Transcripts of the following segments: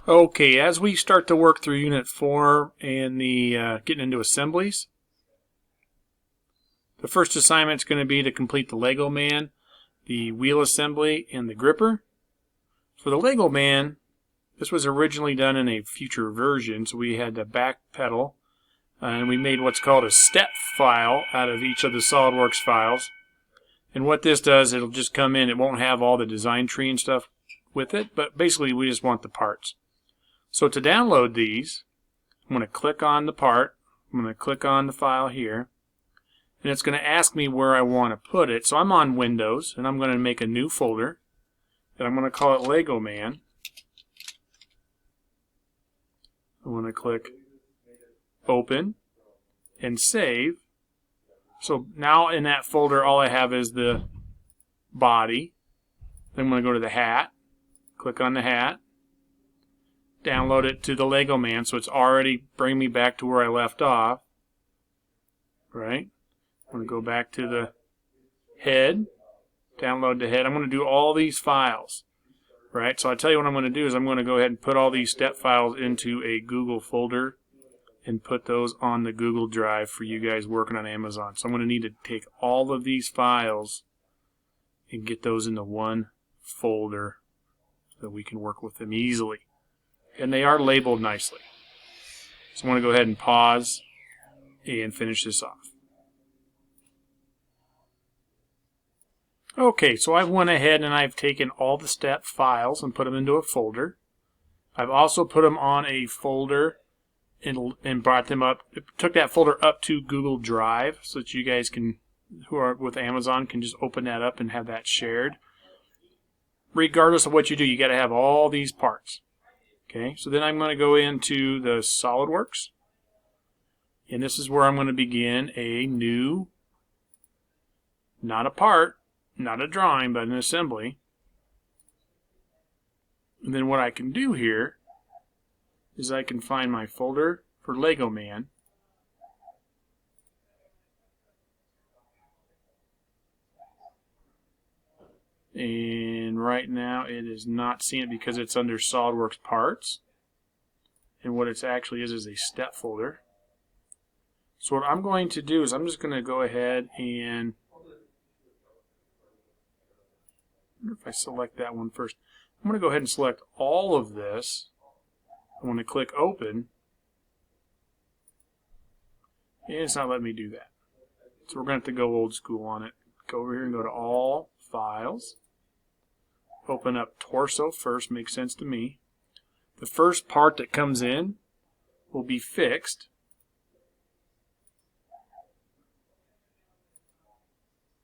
Okay, as we start to work through Unit 4 and the getting into assemblies, the first assignment is going to be to complete the Lego Man, the wheel assembly, and the gripper. For the Lego Man, this was originally done in a future version, so we had to backpedal, and we made what's called a step file out of each of the SolidWorks files. And what this does, it'll just come in, it won't have all the design tree and stuff with it, but basically we just want the parts. So to download these, I'm going to click on the part, I'm going to click on the file here, and it's going to ask me where I want to put it. So I'm on Windows, and I'm going to make a new folder, and I'm going to call it Lego Man. I'm going to click Open and Save. So now in that folder, all I have is the body. Then I'm going to go to the hat, click on the hat, download it to the Lego Man, so it's already bringing me back to where I left off. Right? I'm going to go back to the head, download the head. I'm going to do all these files. Right? So I tell you what I'm going to do is I'm going to go ahead and put all these step files into a Google folder and put those on the Google Drive for you guys working on Amazon. So I'm going to need to take all of these files and get those into one folder so that we can work with them easily. And they are labeled nicely. So I'm going to go ahead and pause and finish this off. Okay, so I've went ahead and I've taken all the step files and put them into a folder. I've also put them on a folder and brought them up, took that folder up to Google Drive so that you guys can, who are with Amazon, can just open that up and have that shared. Regardless of what you do, you got to have all these parts. Okay, so then I'm going to go into the SolidWorks, and this is where I'm going to begin a new, not a part, not a drawing, but an assembly. And then what I can do here is I can find my folder for Lego Man. And right now it is not seeing it because it's under SolidWorks parts. And what it actually is a step folder. So what I'm going to do is I'm just going to go ahead and, I wonder if I select that one first. I'm going to go ahead and select all of this. I'm going to click Open. And it's not letting me do that. So we're going to have to go old school on it. Go over here and go to All Files. Open up Torso first, makes sense to me. The first part that comes in will be fixed.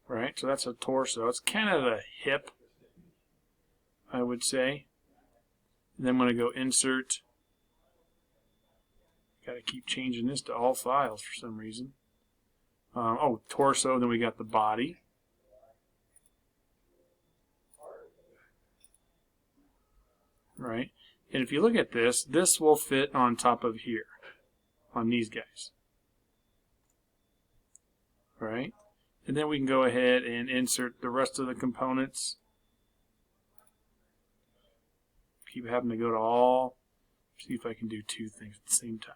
Right, so that's a torso. It's kind of a hip, I would say. And then I'm going to go Insert. Got to keep changing this to All Files for some reason. Torso, then we got the body. Right, and if you look at this, this will fit on top of here, on these guys. Right, and then we can go ahead and insert the rest of the components. Keep having to go to all. See if I can do two things at the same time.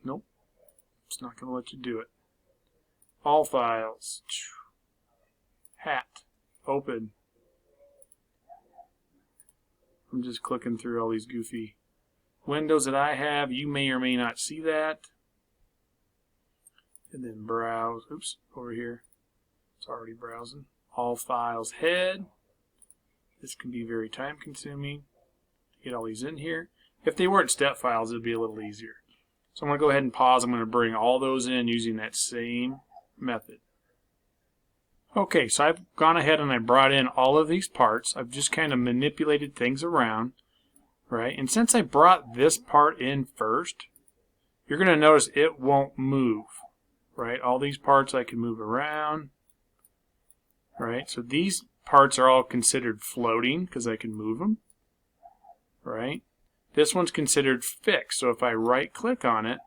Nope, it's not going to let you do it. All Files. Hat. Open. I'm just clicking through all these goofy windows that I have. You may or may not see that. And then browse. Oops, over here. It's already browsing. All Files Head. This can be very time consuming. Get all these in here. If they weren't step files, it would be a little easier. So I'm going to go ahead and pause. I'm going to bring all those in using that same method. Okay, so I've gone ahead and I brought in all of these parts. I've just kind of manipulated things around, right? And since I brought this part in first, you're going to notice it won't move, right? All these parts I can move around, right? So these parts are all considered floating because I can move them, right? This one's considered fixed, so if I right-click on it,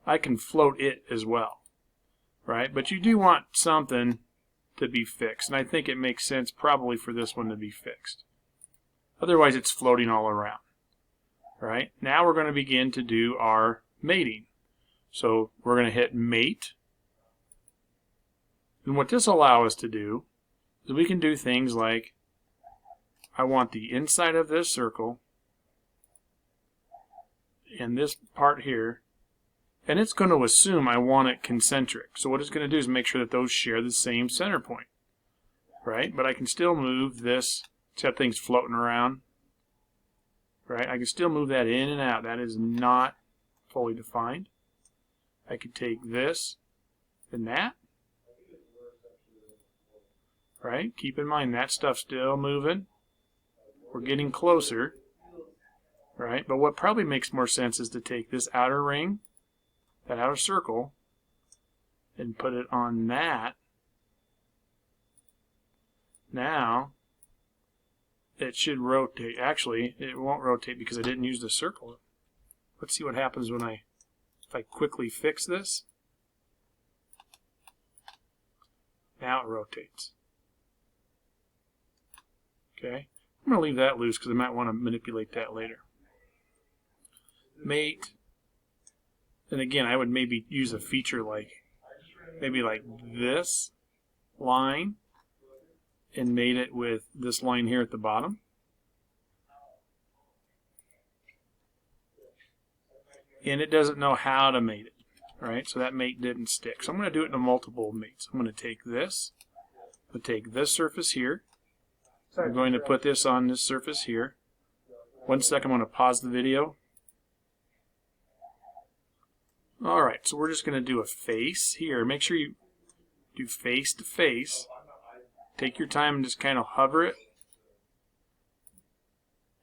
I can float it as well, right? But you do want something to be fixed. And I think it makes sense probably for this one to be fixed. Otherwise, it's floating all around. All right, now we're going to begin to do our mating. So we're going to hit mate. And what this will allow us to do is we can do things like, I want the inside of this circle and this part here, and it's going to assume I want it concentric. So what it's going to do is make sure that those share the same center point, right? But I can still move this, see how things floating around, right? I can still move that in and out. That is not fully defined. I could take this and that, right? Keep in mind that stuff's still moving. We're getting closer, right? But what probably makes more sense is to take this outer ring, that outer circle, and put it on that. Now, it should rotate. Actually, it won't rotate because I didn't use the circle. Let's see what happens when if I quickly fix this. Now it rotates. Okay. I'm going to leave that loose because I might want to manipulate that later. Mate. And again, I would maybe use a feature like, maybe like this line and mate it with this line here at the bottom. And it doesn't know how to mate it, right? So that mate didn't stick. So I'm going to do it in multiple mates. I'm going to take this, I'm going to take this surface here. I'm going to put this on this surface here. 1 second, I'm going to pause the video. Alright, so we're just going to do a face here. Make sure you do face to face. Take your time and just kind of hover it.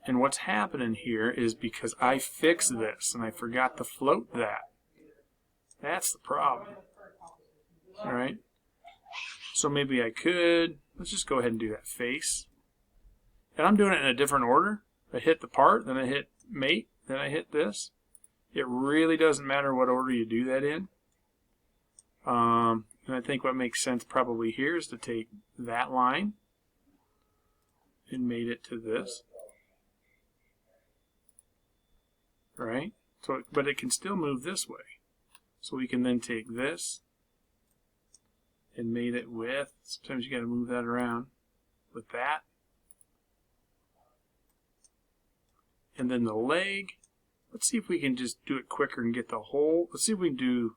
And what's happening here is because I fixed this and I forgot to float that. That's the problem. Alright, so maybe I could, let's just go ahead and do that face. And I'm doing it in a different order. I hit the part, then I hit mate, then I hit this. It really doesn't matter what order you do that in. And I think what makes sense probably here is to take that line and mate it to this. Right? So, but it can still move this way. So we can then take this and mate it with, sometimes you got to move that around, with that. And then the leg, let's see if we can just do it quicker and get the whole, let's see if we can do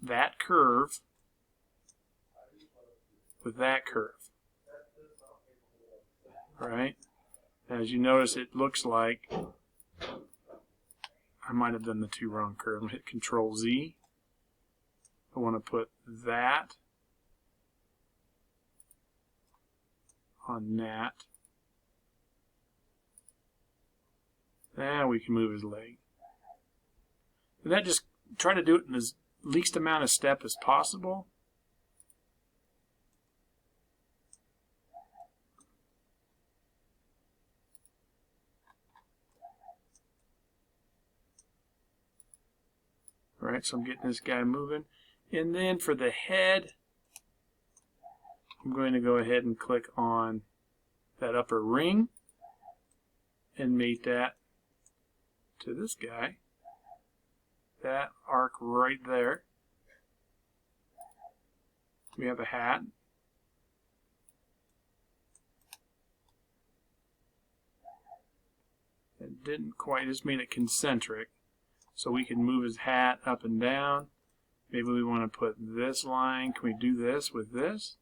that curve with that curve. Alright, as you notice, it looks like I might have done the two wrong curves. I'm going to hit Control Z. I want to put that on that. Now we can move his leg. And that just try to do it in as least amount of step as possible. Alright, so I'm getting this guy moving. And then for the head, I'm going to go ahead and click on that upper ring and mate that to this guy. That arc right there. We have a hat. It didn't quite, just made it concentric. So we can move his hat up and down. Maybe we want to put this line. Can we do this with this?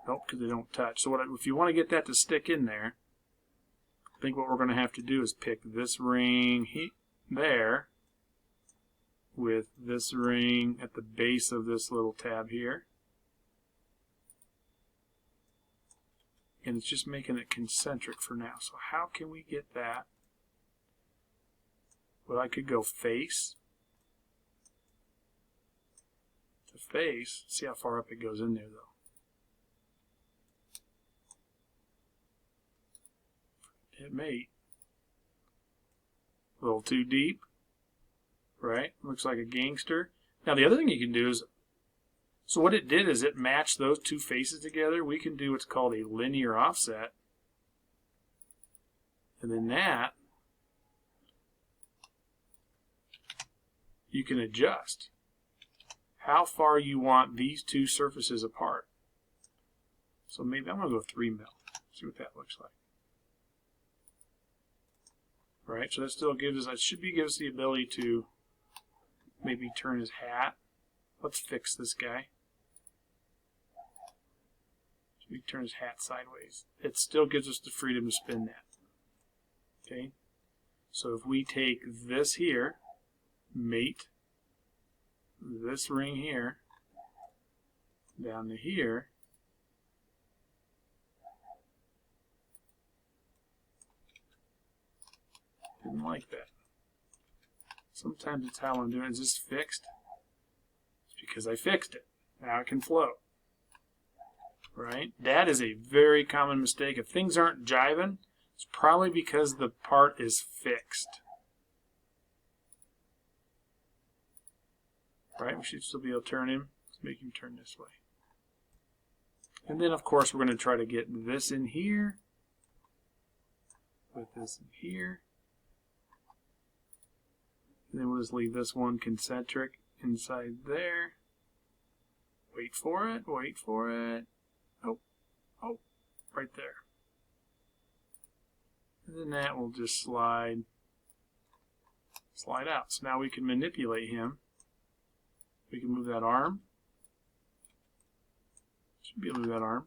Nope, because they don't touch. So if you want to get that to stick in there, I think what we're going to have to do is pick this ring there with this ring at the base of this little tab here. And it's just making it concentric for now. So how can we get that? Well, I could go face to face. See how far up it goes in there, though. It may. A little too deep, right? Looks like a gangster. Now, the other thing you can do is So what it did is it matched those two faces together. We can do what's called a linear offset. And then that, you can adjust how far you want these two surfaces apart. So maybe I'm going to go 3 mil. See what that looks like. Right, so that still gives us, give us the ability to maybe turn his hat. Let's fix this guy. So we turn his hat sideways. It still gives us the freedom to spin that. Okay, so if we take this here, mate this ring here, down to here, didn't like that. Sometimes it's how I'm doing it. Is this fixed? It's because I fixed it. Now it can float. Right? That is a very common mistake. If things aren't jiving, it's probably because the part is fixed. Right? We should still be able to turn him. Let's make him turn this way. And then, of course, we're going to try to get this in here with this in here. And then we'll just leave this one concentric inside there. Wait for it, wait for it. Oh, oh, right there. And then that will just slide out. So now we can manipulate him. We can move that arm. Should be able to move that arm.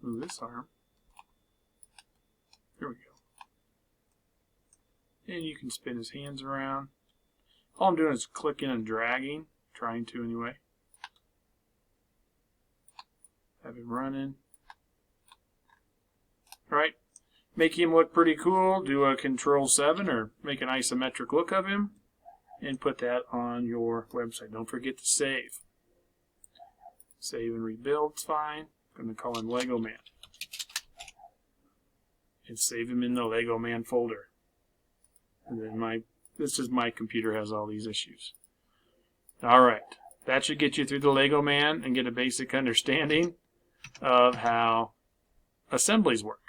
Move this arm. There we go. And you can spin his hands around. All I'm doing is clicking and dragging, trying to anyway. Have him running. Alright, make him look pretty cool. Do a Control-7 or make an isometric look of him and put that on your website. Don't forget to save. Save and rebuild's fine. I'm going to call him Lego Man. And save him in the Lego Man folder. And then my computer has all these issues. Alright, that should get you through the Lego Man and get a basic understanding of how assemblies work.